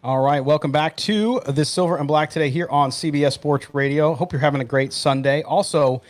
All right, welcome back to the Silver and Black today here on CBS Sports Radio. Hope you're having a great Sunday. Also,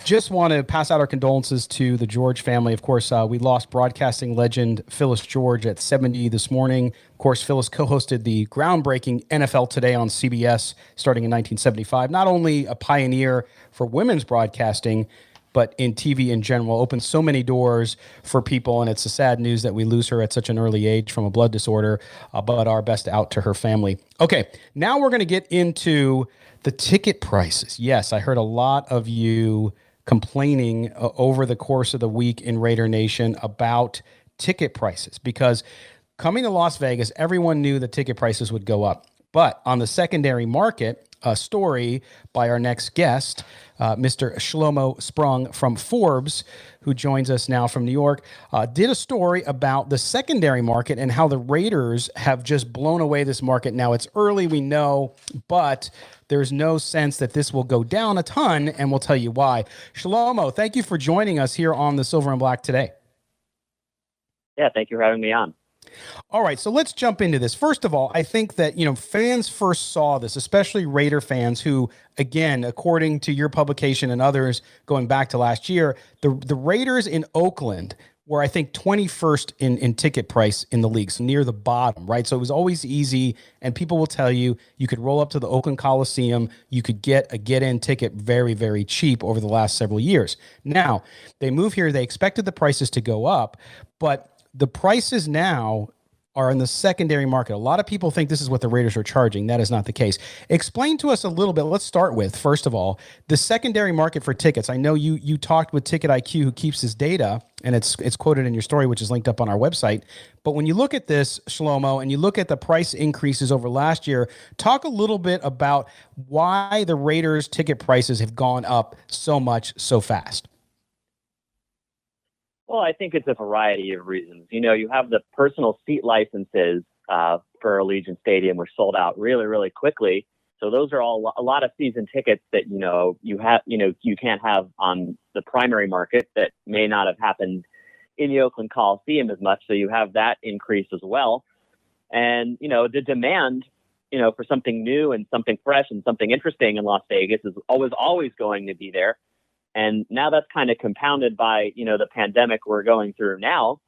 just want to pass out our condolences to the George family. Of course, we lost broadcasting legend Phyllis George at 70 this morning. Of course, Phyllis co-hosted the groundbreaking NFL Today on CBS starting in 1975. Not only a pioneer for women's broadcasting, but in TV in general, opened so many doors for people. And it's a sad news that we lose her at such an early age from a blood disorder, but our best out to her family. Okay, now we're going to get into the ticket prices. Yes, I heard a lot of you complaining over the course of the week in Raider Nation about ticket prices because coming to Las Vegas, everyone knew the ticket prices would go up. But on the secondary market, a story by our next guest, Mr. Shlomo Sprung from Forbes, who joins us now from New York, did a story about the secondary market and how the Raiders have just blown away this market. Now, it's early, we know, but there's no sense that this will go down a ton, and we'll tell you why. Shlomo, thank you for joining us here on the Silver and Black today. Yeah, thank you for having me on. All right, so let's jump into this. First of all, I think that, fans first saw this, especially Raider fans who, again, according to your publication and others going back to last year, the Raiders in Oakland were, I think, 21st in ticket price in the league, so near the bottom, right? So it was always easy, and people will tell you, you could roll up to the Oakland Coliseum, you could get a get-in ticket very, very cheap over the last several years. Now, they move here, they expected the prices to go up, but the prices now are in the secondary market. A lot of people think this is what the Raiders are charging. That is not the case. Explain to us a little bit. Let's start with, first of all, the secondary market for tickets. I know you talked with Ticket IQ, who keeps this data, and it's quoted in your story, which is linked up on our website. But when you look at this, Shlomo, and you look at the price increases over last year, talk a little bit about why the Raiders ticket prices have gone up so much so fast. Well, I think it's a variety of reasons. You have the personal seat licenses for Allegiant Stadium, which sold out really, really quickly. So those are all a lot of season tickets that you can't have on the primary market that may not have happened in the Oakland Coliseum as much. So you have that increase as well, and the demand for something new and something fresh and something interesting in Las Vegas is always going to be there. And now that's kind of compounded by, the pandemic we're going through now.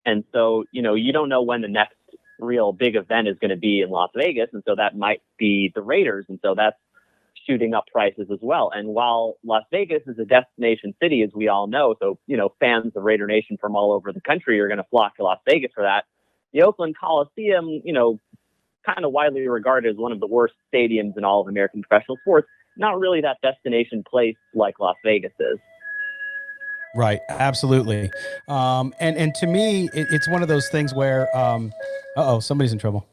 And so, you don't know when the next real big event is going to be in Las Vegas. And so that might be the Raiders. And so that's shooting up prices as well. And while Las Vegas is a destination city, as we all know, so, fans of Raider Nation from all over the country are going to flock to Las Vegas for that. The Oakland Coliseum, kind of widely regarded as one of the worst stadiums in all of American professional sports. Not really that destination place like Las Vegas is. Right. Absolutely. And to me, it's one of those things where, somebody's in trouble.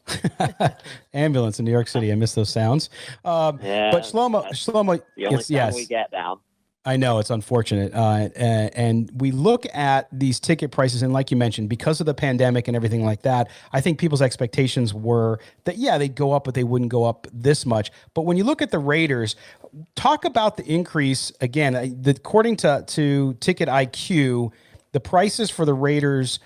Ambulance in New York City. I miss those sounds. But Shlomo, the only sound we get now. I know, it's unfortunate. And we look at these ticket prices, and like you mentioned, because of the pandemic and everything like that, I think people's expectations were that, they'd go up, but they wouldn't go up this much. But when you look at the Raiders, talk about the increase. Again, according to Ticket IQ, the prices for the Raiders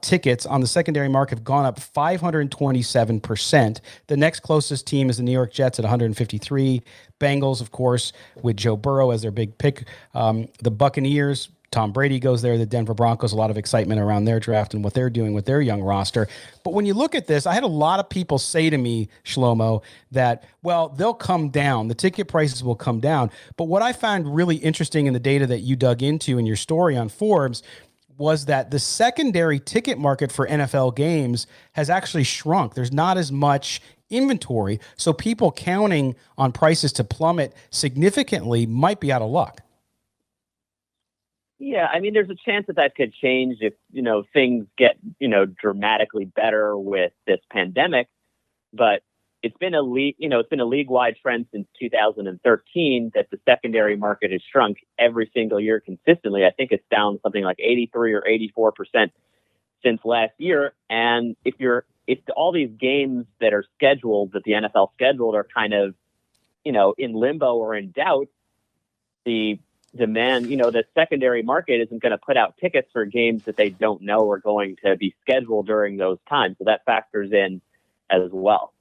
tickets on the secondary market have gone up 527%. The next closest team is the New York Jets at 153. Bengals, of course, with Joe Burrow as their big pick. The Buccaneers, Tom Brady goes there. The Denver Broncos, a lot of excitement around their draft and what they're doing with their young roster. But when you look at this, I had a lot of people say to me, Shlomo, that, they'll come down. The ticket prices will come down. But what I found really interesting in the data that you dug into in your story on Forbes was that the secondary ticket market for NFL games has actually shrunk. There's not as much inventory, so people counting on prices to plummet significantly might be out of luck. Yeah, I mean, there's a chance that could change if, things get, dramatically better with this pandemic, but it's been a league-wide trend since 2013 that the secondary market has shrunk every single year consistently. I think it's down something like 83 or 84% since last year. And if all these games that are scheduled, that the NFL scheduled, are kind of, in limbo or in doubt, the demand, the secondary market isn't going to put out tickets for games that they don't know are going to be scheduled during those times. So that factors in as well.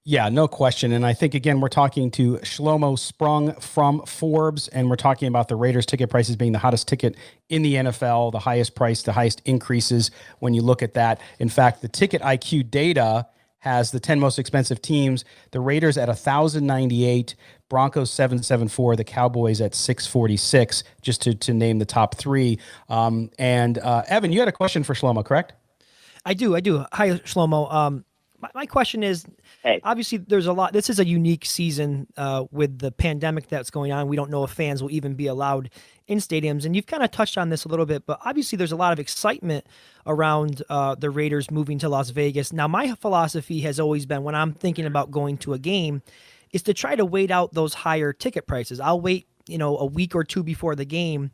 Yeah, no question. And I think, again, we're talking to Shlomo Sprung from Forbes, and we're talking about the Raiders ticket prices being the hottest ticket in the NFL, the highest price, the highest increases when you look at that. In fact, the Ticket IQ data has the 10 most expensive teams, the Raiders at 1,098, Broncos 774, the Cowboys at 646, just to name the top three. Evan, you had a question for Shlomo, correct? I do. Hi, Shlomo. My question is, hey, obviously there's a lot, this is a unique season with the pandemic that's going on. We don't know if fans will even be allowed in stadiums. And you've kind of touched on this a little bit, but obviously there's a lot of excitement around the Raiders moving to Las Vegas. Now, my philosophy has always been, when I'm thinking about going to a game, is to try to wait out those higher ticket prices. I'll wait, a week or two before the game,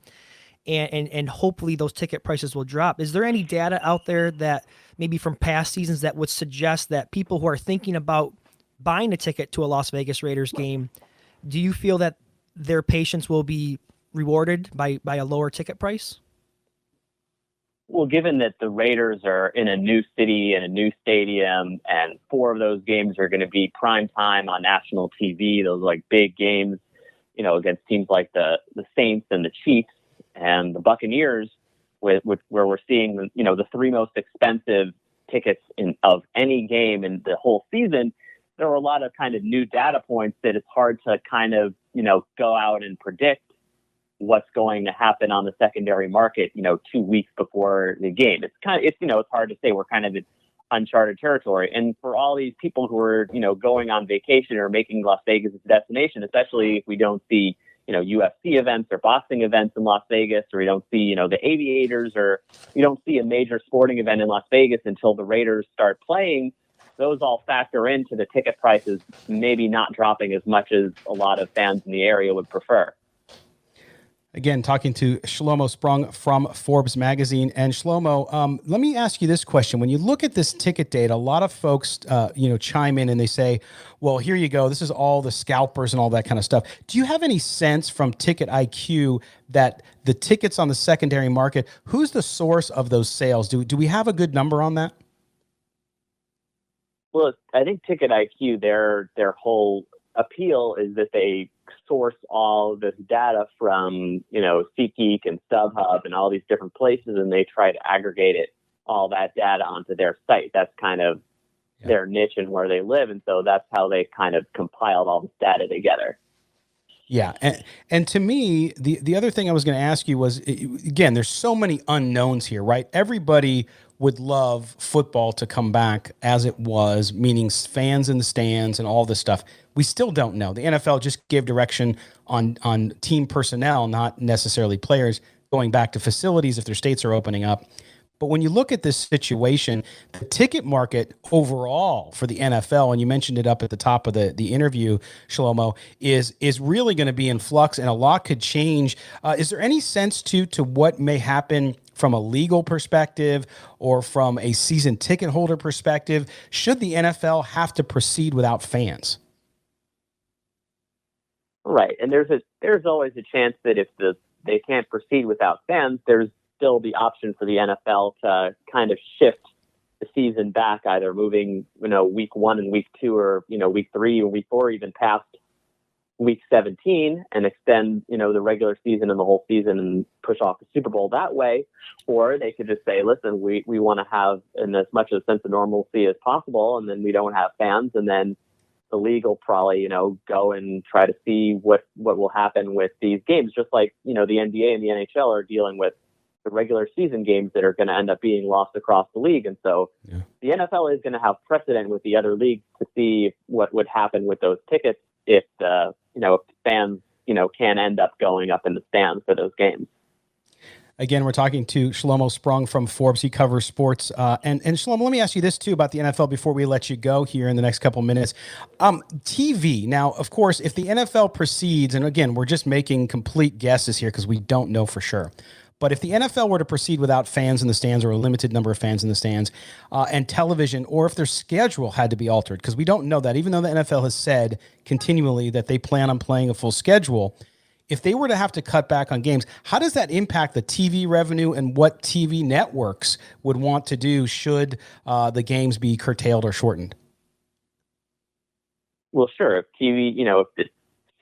and hopefully those ticket prices will drop. Is there any data out there that maybe from past seasons that would suggest that people who are thinking about buying a ticket to a Las Vegas Raiders game, do you feel that their patience will be rewarded by a lower ticket price? Well, given that the Raiders are in a new city and a new stadium, and 4 of those games are going to be prime time on national TV, those like big games, against teams like the Saints and the Chiefs and the Buccaneers, where we're seeing, the 3 most expensive tickets of any game in the whole season, there are a lot of kind of new data points that it's hard to kind of, go out and predict what's going to happen on the secondary market, 2 weeks before the game. It's hard to say. We're kind of in uncharted territory. And for all these people who are, going on vacation or making Las Vegas a destination, especially if we don't see, UFC events or boxing events in Las Vegas, or we don't see, the Aviators, or we don't see a major sporting event in Las Vegas until the Raiders start playing, those all factor into the ticket prices maybe not dropping as much as a lot of fans in the area would prefer. Again, talking to Shlomo Sprung from Forbes magazine. And Shlomo, let me ask you this question. When you look at this ticket data, a lot of folks, chime in and they say, well, here you go. This is all the scalpers and all that kind of stuff. Do you have any sense from Ticket IQ that the tickets on the secondary market, who's the source of those sales? Do we have a good number on that? Well, I think Ticket IQ, their whole appeal is that they source all this data from, SeatGeek and StubHub and all these different places, and they try to aggregate all that data onto their site. That's kind of their niche and where they live. And so that's how they kind of compiled all this data together. Yeah. And to me, the other thing I was going to ask you was, again, there's so many unknowns here, right? Everybody would love football to come back as it was, meaning fans in the stands and all this stuff. We still don't know. The NFL just gave direction on team personnel, not necessarily players, going back to facilities if their states are opening up. But when you look at this situation, the ticket market overall for the NFL, and you mentioned it up at the top of the interview, Shlomo, is really going to be in flux, and a lot could change. Is there any sense to what may happen from a legal perspective or from a season ticket holder perspective? Should the NFL have to proceed without fans? Right, and there's always a chance that if they can't proceed without fans, there's still the option for the NFL to kind of shift the season back, either moving, week 1 and week 2, or, week 3 and week 4, even past week 17, and extend, the regular season and the whole season and push off the Super Bowl that way. Or they could just say, listen, we want to have in as much of a sense of normalcy as possible, and then we don't have fans, and then the league will probably, go and try to see what will happen with these games, just like, the NBA and the NHL are dealing with the regular season games that are going to end up being lost across the league. And so the NFL is going to have precedent with the other leagues to see what would happen with those tickets if if fans, can end up going up in the stands for those games. Again, we're talking to Shlomo Sprung from Forbes. He covers sports. And Shlomo, let me ask you this, too, about the NFL before we let you go here in the next couple minutes. TV. Now, of course, if the NFL proceeds, and again, we're just making complete guesses here because we don't know for sure. But if the NFL were to proceed without fans in the stands, or a limited number of fans in the stands, and television, or if their schedule had to be altered, because we don't know that, even though the NFL has said continually that they plan on playing a full schedule, if they were to have to cut back on games, how does that impact the TV revenue and what TV networks would want to do should the games be curtailed or shortened? Well, sure. If TV, if the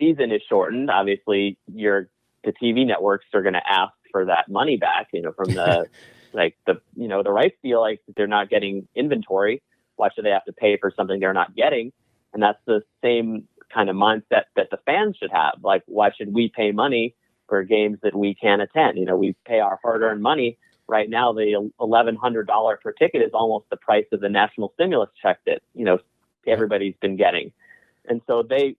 season is shortened, obviously the TV networks are going to ask for that money back, from the, the rights feel like they're not getting inventory. Why should they have to pay for something they're not getting? And that's the same kind of mindset that the fans should have. Like, why should we pay money for games that we can't attend? We pay our hard-earned money. Right now, the $1,100 per ticket is almost the price of the national stimulus check that, everybody's been getting. And so they,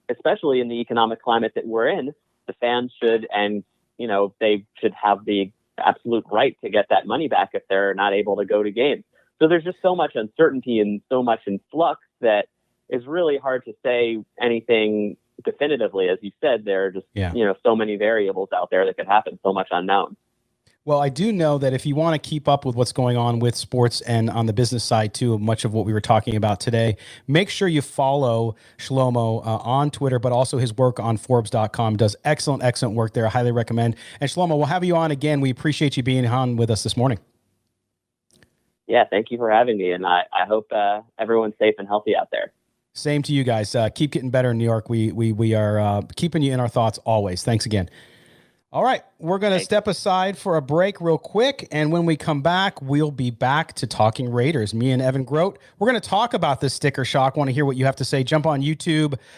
especially in the economic climate that we're in, the fans should, and, they should have the absolute right to get that money back if they're not able to go to games. So there's just so much uncertainty and so much in flux that it's really hard to say anything definitively. As you said, there are just, so many variables out there that could happen, so much unknown. Well, I do know that if you want to keep up with what's going on with sports and on the business side too, much of what we were talking about today, make sure you follow Shlomo on Twitter, but also his work on Forbes.com. Does excellent work there. I highly recommend. And Shlomo, we'll have you on again. We appreciate you being on with us this morning. Yeah, thank you for having me. And I hope everyone's safe and healthy out there. Same to you guys. Keep getting better in New York. We are keeping you in our thoughts always. Thanks again. All right, we're going to step aside for a break real quick, and when we come back, we'll be back to talking Raiders. Me and Evan Grote, we're going to talk about this sticker shock. Want to hear what you have to say. Jump on YouTube,